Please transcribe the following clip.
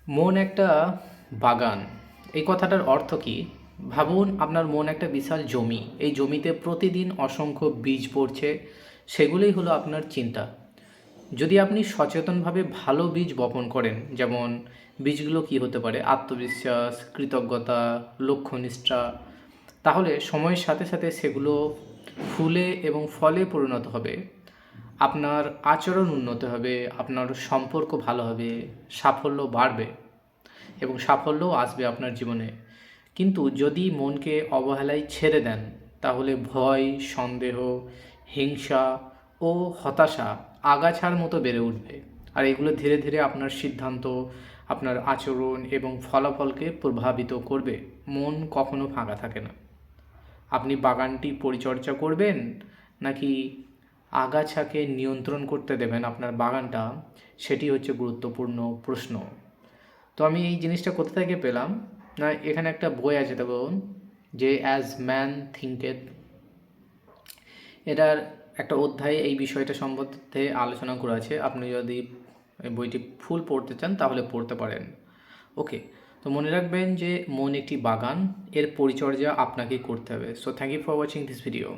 মন একটা বাগান। এই কথাটার অর্থ কী? ভাবুন, আপনার মন একটা বিশাল জমি। এই জমিতে প্রতিদিন অসংখ্য বীজ পড়ছে। সেগুলোই হলো আপনার চিন্তা। যদি আপনি সচেতনভাবে ভালো বীজ বপন করেন, যেমন বীজগুলো কী হতে পারে? আত্মবিশ্বাস, কৃতজ্ঞতা, লক্ষ্যনিষ্ঠা, তাহলে সময়ের সাথে সাথে সেগুলো ফুলে এবং ফলে পরিণত হবে। আপনার আচরণ উন্নত হবে, আপনার সম্পর্ক ভালো হবে, সাফল্য বাড়বে এবং সাফল্যও আসবে আপনার জীবনে। কিন্তু যদি মনকে অবহেলায় ছেড়ে দেন, তাহলে ভয়, সন্দেহ, হিংসা ও হতাশা আগাছার মতো বেড়ে উঠবে। আর এগুলো ধীরে ধীরে আপনার সিদ্ধান্ত, আপনার আচরণ এবং ফলাফলকে প্রভাবিত করবে। মন কখনো ফাঁকা থাকে না। আপনি বাগানটি পরিচর্যা করবেন, নাকি আগাছাকে নিয়ন্ত্রণ করতে দেবেন আপনার বাগানটা, সেটি হচ্ছে গুরুত্বপূর্ণ প্রশ্ন। তো আমি এই জিনিসটা কোথা থেকে পেলাম? না, এখানে একটা বই আছে, দেখুন, যে অ্যাজ ম্যান থিঙ্কেথ। এটার একটা অধ্যায়ে এই বিষয়টা সম্বন্ধে আলোচনা করা আছে। আপনি যদি এই বইটি ফুল পড়তে চান তাহলে পড়তে পারেন। ওকে, তো মনে রাখবেন যে মন একটি বাগান, এর পরিচর্যা আপনাকে করতে হবে। So thank you for watching this video.